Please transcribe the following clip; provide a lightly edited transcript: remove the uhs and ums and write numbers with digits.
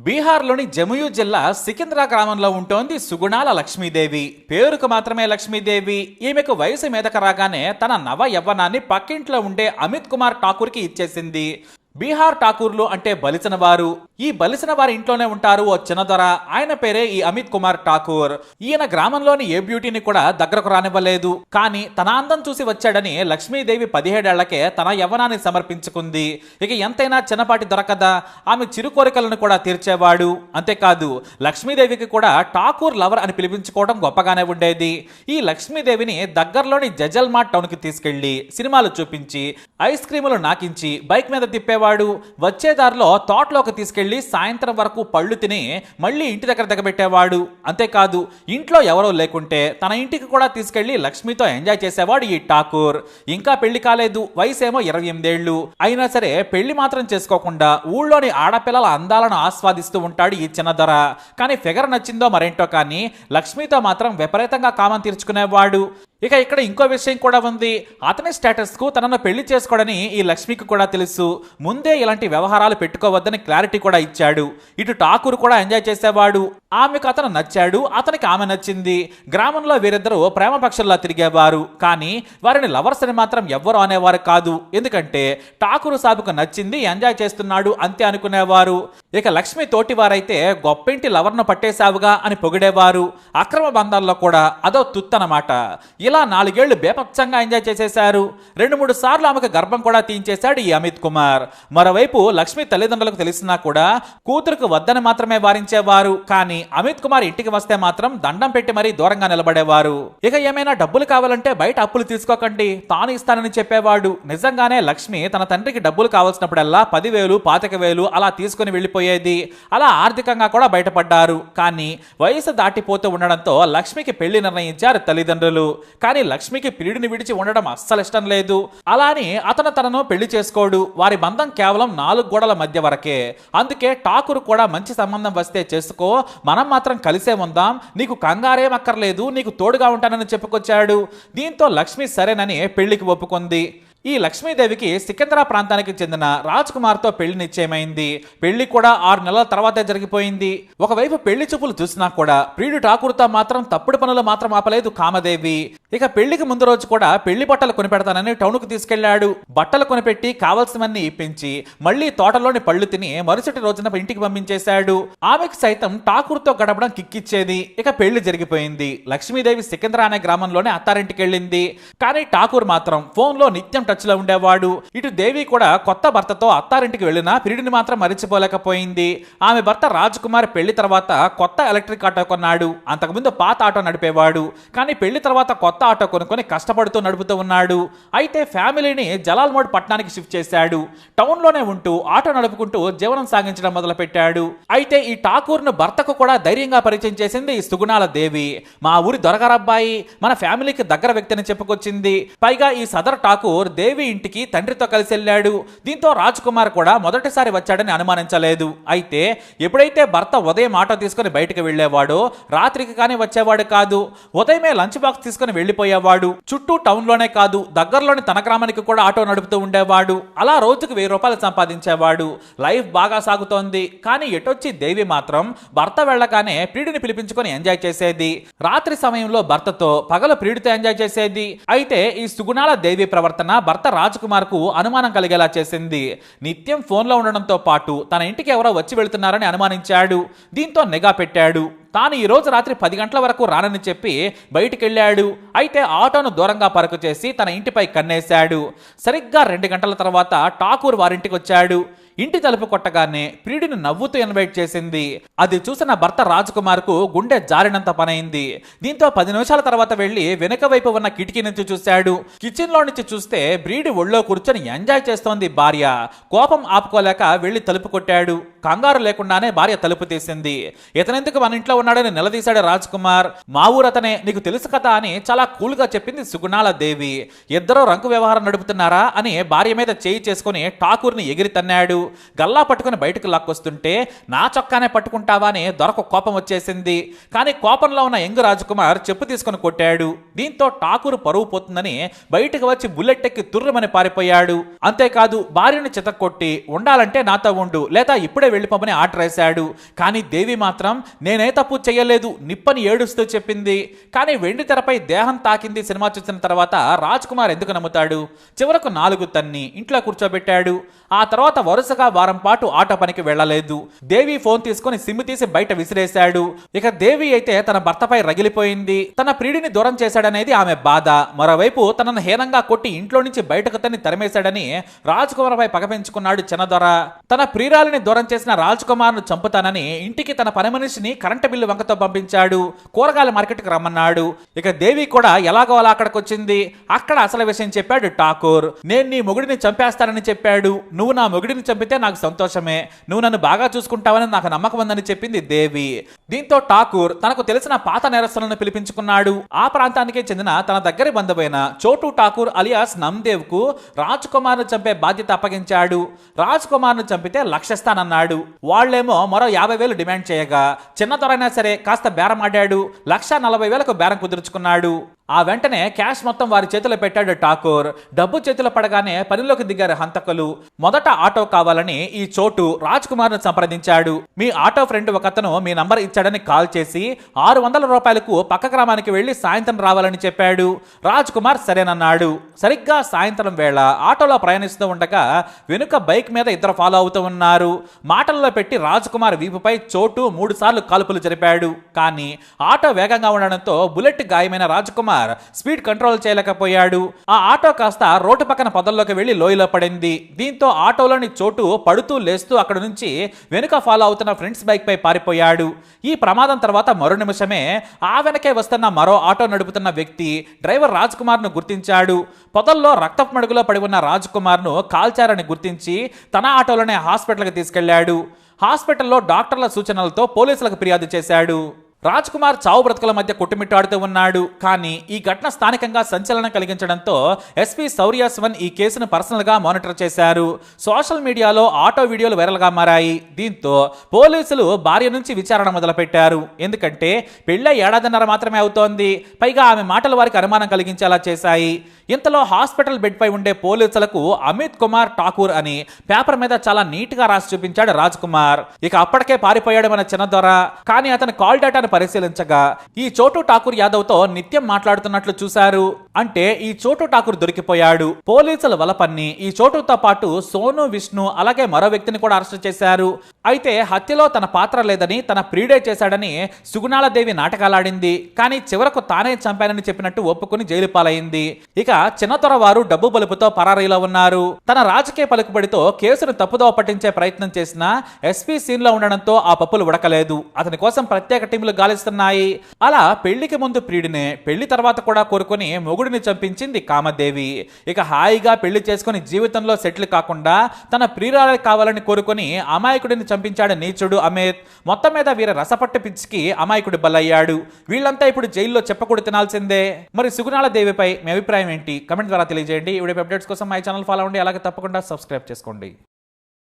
బీహార్లోని జముయి జిల్లా సికింద్రా గ్రామంలో ఉంటోంది సుగుణాల లక్ష్మీదేవి. పేరుకు మాత్రమే లక్ష్మీదేవి. ఈమెకు వయసు మీదకు రాగానే తన నవ యవ్వనాన్ని పక్కింట్లో ఉండే అమిత్ కుమార్ ఠాకూర్కి ఇచ్చేసింది. బీహార్ ఠాకూర్లు అంటే బలిసిన వారు. ఈ బలిసిన వారి ఇంట్లోనే ఉంటారు ఓ చిన్నదొర. ఆయన పేరే ఈ అమిత్ కుమార్ ఠాకూర్. ఈయన గ్రామంలోని ఏ బ్యూటీని కూడా దగ్గరకు రానివ్వలేదు. కానీ తన అందం చూసి వచ్చాడని లక్ష్మీదేవి 17 ఏళ్లకే తన యవ్వనాన్ని సమర్పించుకుంది. ఇక ఎంతైనా చిన్నపాటి దొరకదా, ఆమె చిరు కోరికలను కూడా తీర్చేవాడు. అంతేకాదు లక్ష్మీదేవికి కూడా ఠాకూర్ లవర్ అని పిలిపించుకోవడం గొప్పగానే ఉండేది. ఈ లక్ష్మీదేవిని దగ్గరలోని జజల్మాట్ టౌన్ కి తీసుకెళ్లి సినిమాలు చూపించి ఐస్ క్రీములు నాకించి బైక్ మీద తిప్పేవాడు. వచ్చే దారిలో తోటలోకి తీసుకెళ్లి సాయంత్రం వరకు పళ్ళు తిని మళ్ళీ ఇంటి దగ్గర దిగబెట్టేవాడు. అంతేకాదు ఇంట్లో ఎవరో లేకుంటే తన ఇంటికి కూడా తీసుకెళ్లి లక్ష్మితో ఎంజాయ్ చేసేవాడు ఈ ఠాకూర్. ఇంకా పెళ్లి కాలేదు, వయసేమో 28 ఏళ్లు. అయినా సరే పెళ్లి మాత్రం చేసుకోకుండా ఊళ్ళోని ఆడపిల్లల అందాలను ఆస్వాదిస్తూ ఉంటాడు ఈ చిన్నదొర. కానీ ఫిగర్ నచ్చిందో మరేంటో కానీ లక్ష్మితో మాత్రం విపరీతంగా కామం తీర్చుకునేవాడు. ఇక ఇక్కడ ఇంకో విషయం కూడా ఉంది. అతని స్టేటస్ కు తనను పెళ్లి చేసుకోవడని ఈ లక్ష్మికి కూడా తెలుసు. ముందే ఇలాంటి వ్యవహారాలు పెట్టుకోవద్దని క్లారిటీ కూడా ఇచ్చాడు. ఇటు ఠాకూర్ కూడా ఎంజాయ్ చేసేవాడు. ఆమెకు అతను నచ్చాడు, అతనికి ఆమె నచ్చింది. గ్రామంలో వీరిద్దరూ ప్రేమ పక్షుల్లా తిరిగేవారు. కానీ వారిని లవర్స్ అని మాత్రం ఎవ్వరూ అనేవారు కాదు. ఎందుకంటే ఠాకూర్ సాబుకు నచ్చింది, ఎంజాయ్ చేస్తున్నాడు అంతే అనుకునేవారు. ఇక లక్ష్మి తోటి వారైతే గొప్పింటి లవర్ను పట్టేశావుగా అని పొగిడేవారు. అక్రమ బంధాల్లో కూడా అదో తుత్తనమాట. ఇలా 4 ఏళ్లు బేపచ్చంగా ఎంజాయ్ చేసేశారు. 2-3 సార్లు ఆమెకు గర్భం కూడా తీయించేశాడు ఈ అమిత్ కుమార్. మరోవైపు లక్ష్మి తల్లిదండ్రులకు తెలిసినా కూడా కూతురుకు వద్దని మాత్రమే వారించేవారు. కానీ అమిత్ కుమార్ ఇంటికి వస్తే మాత్రం దండం పెట్టి మరీ దూరంగా నిలబడేవారు. ఇక ఏమైనా డబ్బులు కావాలంటే బయట అప్పులు తీసుకోకండి, తాను ఇస్తానని చెప్పేవాడు. నిజంగానే లక్ష్మి తన తండ్రికి డబ్బులు కావాల్సినప్పుడల్లా 10,000, 25,000 అలా తీసుకుని వెళ్ళిపోయేది. అలా ఆర్థికంగా కూడా బయటపడ్డారు. కానీ వయసు దాటిపోతూ ఉండడంతో లక్ష్మికి పెళ్లి నిర్ణయించారు తల్లిదండ్రులు. కానీ లక్ష్మికి ప్రియుడిని విడిచి ఉండడం అస్సలు ఇష్టం లేదు. అలాని అతను తనను పెళ్లి చేసుకోడు. వారి బంధం కేవలం 4 గోడల మధ్య వరకే. అందుకే ఠాకూర్ కూడా మంచి సంబంధం వస్తే చేసుకో, మనం మాత్రం కలిసే ఉందాం, నీకు కంగారేం అక్కర్లేదు, నీకు తోడుగా ఉంటానని చెప్పుకొచ్చాడు. దీంతో లక్ష్మి సరేనని పెళ్లికి ఒప్పుకుంది. ఈ లక్ష్మీదేవికి సికింద్రా ప్రాంతానికి చెందిన రాజ్ కుమార్ తో పెళ్లి నిశ్చయమైంది. పెళ్లి కూడా 6 నెలల తర్వాతే జరిగిపోయింది. ఒకవైపు పెళ్లి చూపులు చూసినా కూడా ప్రియుడు ఠాకూర్తో మాత్రం తప్పుడు పనులు మాత్రం ఆపలేదు కామదేవి. ఇక పెళ్లికి ముందు రోజు కూడా పెళ్లి బట్టలు కొనిపెడతానని టౌన్ కు తీసుకెళ్లాడు. బట్టలు కొనిపెట్టి కావాల్సినవన్నీ ఇప్పించి మళ్లీ తోటలోని పళ్ళు తిని మరుసటి రోజున ఇంటికి పంపించేశాడు. ఆమెకు సైతం ఠాకూర్ తో గడపడం కిక్కిచ్చేది. ఇక పెళ్లి జరిగిపోయింది. లక్ష్మీదేవి సికింద్రా అనే గ్రామంలోనే అత్తారింటికి వెళ్ళింది. కానీ ఠాకూర్ మాత్రం ఫోన్ లో నిత్యం టచ్ లో ఉండేవాడు. ఇటు దేవి కూడా కొత్త భర్తతో అత్తారింటికి వెళ్లినా ప్రియుడిని మాత్రం మరిచిపోలేకపోయింది. ఆమె భర్త రాజ్ కుమార్ పెళ్లి తర్వాత కొత్త ఎలక్ట్రిక్ ఆటో కొన్నాడు. అంతకుముందు పాత ఆటో నడిపేవాడు. కానీ పెళ్లి తర్వాత కొత్త ఆటో కొనుక్కొని కష్టపడుతూ నడుపుతూ ఉన్నాడు. అయితే ఫ్యామిలీని జలాల్మోడ్ పట్టణానికి షిఫ్ట్ చేశాడు. టౌన్ లోనే ఉంటూ ఆటో నడుపుకుంటూ జీవనం సాగించడం మొదలు పెట్టాడు. అయితే ఈ ఠాకూర్ ను భర్తకు కూడా ధైర్యంగా పరిచయం చేసింది ఈ సుగుణాల దేవి. మా ఊరి దొరగారబ్బాయి, మన ఫ్యామిలీకి దగ్గర వ్యక్తిని చెప్పుకొచ్చింది. పైగా ఈ సదర్ ఠాకూర్ దేవి ఇంటికి తండ్రితో కలిసి వెళ్ళాడు. దీంతో రాజ్ కుమార్ కూడా మొదటిసారి వచ్చాడని అనుమానించలేదు. అయితే ఎప్పుడైతే భర్త ఉదయం ఆటో తీసుకుని బయటకు వెళ్లేవాడో రాత్రికి కానీ వచ్చేవాడు కాదు. ఉదయమే లంచ్ బాక్స్ తీసుకుని వెళ్లిపోయేవాడు. చుట్టూ టౌన్ లోనే కాదు దగ్గరలోని తన గ్రామానికి కూడా ఆటో నడుపుతూ ఉండేవాడు. అలా రోజుకు 1000 రూపాయలు సంపాదించేవాడు. లైఫ్ బాగా సాగుతోంది. కానీ ఎటొచ్చి దేవి మాత్రం భర్త వెళ్ళగానే ప్రియుడిని పిలిపించుకొని ఎంజాయ్ చేసేది. రాత్రి సమయంలో భర్తతో, పగలు ప్రియుడితో ఎంజాయ్ చేసేది. అయితే ఈ సుగుణాల దేవి ప్రవర్తన భర్త రాజ్ కుమార్ కు అనుమానం కలిగేలా చేసింది. నిత్యం ఫోన్లో ఉండడంతో పాటు తన ఇంటికి ఎవరో వచ్చి వెళుతున్నారని అనుమానించాడు. దీంతో నిఘా పెట్టాడు. తాను ఈ రోజు రాత్రి 10 గంటల వరకు రానని చెప్పి బయటికెళ్ళాడు. అయితే ఆటోను దూరంగా పరుకు చేసి తన ఇంటిపై కన్నేశాడు. సరిగ్గా 2 గంటల తర్వాత ఠాకూర్ వారింటికి వచ్చాడు. ఇంటి తలుపు కొట్టగానే ప్రియుడిని నవ్వుతూ ఇన్వైట్ చేసింది. అది చూసిన భర్త రాజ్ కుమార్ కు గుండె జారినంత పనైంది. దీంతో 10 నిమిషాల తర్వాత వెళ్లి వెనుక వైపు ఉన్న కిటికీ నుంచి చూశాడు. కిచెన్ లో నుంచి చూస్తే బ్రీడి ఒళ్ళో కూర్చొని ఎంజాయ్ చేస్తోంది భార్య. కోపం ఆపుకోలేక వెళ్లి తలుపు కొట్టాడు. కంగారు లేకుండానే భార్య తలుపు తీసింది. ఇతనెందుకు మన ఇంట్లో ఉన్నాడని నిలదీశాడు రాజ్ కుమార్. మా ఊరతనే, నీకు తెలుసు కదా అని చాలా కూల్ గా చెప్పింది సుగుణాల దేవి. ఇద్దరూ రంకు వ్యవహారం నడుపుతున్నారా అని భార్య మీద చేయి చేసుకుని ఠాకూర్ ని ఎగిరి తన్నాడు. గల్లా పట్టుకుని బయటకు లాక్కొస్తుంటే నా చొక్కానే పట్టుకుంటావా అని దొరకు కోపం వచ్చేసింది. కానీ కోపంలో ఉన్న యంగ్ రాజ్కుమార్ చెప్పు తీసుకుని కొట్టాడు. దీంతో ఠాకూర్ పరువు పోతుందని బయటకు వచ్చి బుల్లెట్ ఎక్కి తుర్రుమని పారిపోయాడు. అంతేకాదు భార్యను చితక్కొట్టి ఉండాలంటే నాతో ఉండు లేదా ఇప్పుడే వెళ్ళిపోమని ఆర్డర్ వేశాడు. కానీ దేవి మాత్రం నేనే తప్పు చేయలేదు నిప్పని ఏడుస్తూ చెప్పింది. కానీ వెండి తెరపై దేహం తాకింది సినిమా చూసిన తర్వాత రాజ్కుమార్ ఎందుకు నమ్ముతాడు? చివరకు 4 తన్ని ఇంట్లో కూర్చోబెట్టాడు. ఆ తర్వాత వరుసగా వారం పాటు ఆటో పనికి వెళ్లలేదు. దేవి ఫోన్ తీసుకుని సిమ్ తీసి బయట విసిరేశాడు. ఇక దేవి అయితే తన భర్తపై రగిలిపోయింది. తన ప్రియుడిని దూరం చేశాడనేది ఆమె బాధ. మరోవైపు తనను హీనంగా కొట్టి ఇంట్లో నుంచి బయటకు తన్ని తరిమేశాడని రాజ్కుమార్ పై పగ పెంచుకున్నాడు చిన్నదొర. తన ప్రియురాలిని దూరం చేసిన రాజ్కుమార్ ను చంపుతానని ఇంటికి తన పని మనిషిని కరెంటు బిల్లు వంకతో పంపించాడు. కూరగాయల మార్కెట్కి రమ్మన్నాడు. ఇక దేవి కూడా ఎలాగో అలా అక్కడికి వచ్చింది. అక్కడ అసలు విషయం చెప్పాడు ఠాకూర్. నేను నీ మొగుడిని చంపేస్తానని చెప్పాడు. నువ్వు నా మొగుడిని చంపితే నాకు సంతోషమే, నువ్వు నన్ను బాగా చూసుకుంటావని నాకు నమ్మకం ఉందని చెప్పింది దేవి. దీంతో ఠాకూర్ తనకు తెలిసిన పాత నేరస్తులను పిలిపించుకున్నాడు. ఆ ప్రాంతానికి చెందిన తన దగ్గరి బంధువైన చోటు ఠాకూర్ అలియాస్ నమ్దేవ్ కు రాజ్కుమార్ ను చంపే బాధ్యత అప్పగించాడు. రాజ్కుమార్ ను చంపితే లక్షిస్తానన్నాడు. వాళ్లేమో మరో 50,000 డిమాండ్ చేయగా చిన్న దొరైనా సరే కాస్త బేరం ఆడాడు. 1,40,000కు బేరం కుదుర్చుకున్నాడు. ఆ వెంటనే క్యాష్ మొత్తం వారి చేతిలో పెట్టాడు ఠాకూర్. డబ్బు చేతిలో పడగానే పనిలోకి దిగారు హంతకులు. మొదట ఆటో కావాలని ఈ చోటు రాజ్కుమార్ ను సంప్రదించాడు. మీ ఆటో ఫ్రెండ్ ఒకతను మీ నంబర్ ఇచ్చాడని కాల్ చేసి 600 రూపాయలకు పక్క గ్రామానికి వెళ్లి సాయంత్రం రావాలని చెప్పాడు. రాజ్కుమార్ సరేనన్నాడు. సరిగ్గా సాయంత్రం వేళ ఆటోలో ప్రయాణిస్తూ ఉండగా వెనుక బైక్ మీద ఇద్దరు ఫాలో అవుతూ ఉన్నారు. మాటల్లో పెట్టి రాజ్కుమార్ వీపుపై చోటు 3 సార్లు కాల్పులు జరిపాడు. కానీ ఆటో వేగంగా ఉండడంతో బుల్లెట్ గాయమైన రాజ్కుమార్ స్పీడ్ కంట్రోల్ చేయలేకపోయాడు. ఆ ఆటో కాస్త రోడ్డు పక్కన పొదల్లోకి వెళ్లి లోయలో పడింది. దీంతో ఆటోలోని చోటు పడుతూ లేస్తూ అక్కడ నుంచి వెనుక ఫాలో అవుతున్న ఫ్రెండ్స్ బైక్ పై పారిపోయాడు. ఈ ప్రమాదం తర్వాత మరో నిమిషమే ఆ వెనకే వస్తున్న మరో ఆటో నడుపుతున్న వ్యక్తి డ్రైవర్ రాజ్కుమార్ ను గుర్తించాడు. పొదల్లో రక్తపు మడుగులో పడి ఉన్న రాజ్కుమార్ ను కాల్చారని గుర్తించి తన ఆటోలోనే హాస్పిటల్కి తీసుకెళ్లాడు. హాస్పిటల్లో డాక్టర్ల సూచనలతో పోలీసులకు ఫిర్యాదు చేశాడు. రాజ్కుమార్ చావు బ్రతుకుల మధ్య కొట్టుమిట్టాడుతూ ఉన్నాడు. కానీ ఈ ఘటన స్థానికంగా సంచలనం కలిగించడంతో ఎస్పీ శౌర్య శివన్ ఈ కేసును పర్సనల్ గా మానిటర్ చేశారు. సోషల్ మీడియాలో ఆటో వీడియోలు వైరల్ గా మారాయి. దీంతో పోలీసులు భార్య నుంచి విచారణ మొదలుపెట్టారు. ఎందుకంటే పెళ్ళై 1.5 ఏడాది మాత్రమే అవుతోంది. పైగా ఆమె మాటలు వారికి అనుమానం కలిగించేలా చేశాయి. ఇంతలో హాస్పిటల్ బెడ్ పై ఉండే పోలీసులకు అమిత్ కుమార్ ఠాకూర్ అని పేపర్ మీద చాలా నీట్ గా రాసి చూపించాడు రాజ్కుమార్. ఇక అప్పటికే పారిపోయాడు మన చిన్నదొర. కానీ అతని కాల్ డేటాను పరిశీలించగా ఈ చోటు ఠాకూర్ యాదవ్ తో నిత్యం మాట్లాడుతున్నట్లు చూశారు. అంటే ఈ చోటు ఠాకూర్ దొరికిపోయాడు. పోలీసుల వలపన్ని ఈ చోటుతో పాటు సోను, విష్ణు అలాగే మరో వ్యక్తిని కూడా అరెస్ట్ చేశారు. అయితే హత్యలో తన పాత్ర లేదని తన ప్రియుడే చేశాడని సుగుణాలదేవి నాటకాలాడింది. కానీ చివరకు తానే చంపానని చెప్పినట్టు ఒప్పుకుని జైలు పాలైంది. ఇక చిన్నదొర వారు డబ్బు బలుపుతో పరారీలో ఉన్నారు. తన రాజకీయ పలుకుబడితో కేసును తప్పుదోవ పట్టించే ప్రయత్నం చేసిన ఎస్పీ సీన్ లో ఉండడంతో ఆ పప్పులు ఉడకలేదు. అతని కోసం ప్రత్యేక టీంలు గాలిస్తున్నాయి. అలా పెళ్లికి ముందు ప్రియుడినే, పెళ్లి తర్వాత కూడా కోరుకుని మొగుడిని చంపించింది కామదేవి. ఇక హాయిగా పెళ్లి చేసుకుని జీవితంలో సెటిల్ కాకుండా తన ప్రియురాలు కావాలని కోరుకుని అమాయకుడిని చంపించాడు నీచుడు అమిత్. మొత్తం మీద వీర రసపట్టు పిచ్చికి అమాయకుడి బలయ్యాడు. వీళ్ళంతా ఇప్పుడు జైల్లో చెప్పకూడదు తినాల్సిందే. మరి సుగుణాల దేవిపై మీ అభిప్రాయం ఏంటి? కమెంట్ ద్వారా తెలియజేయండి. ఈ వీడియో అప్డేట్స్ కోసం మై ఛానల్ ఫాలో అవ్వండి. అలాగే తప్పకుండా సబ్స్క్రైబ్ చేసుకోండి.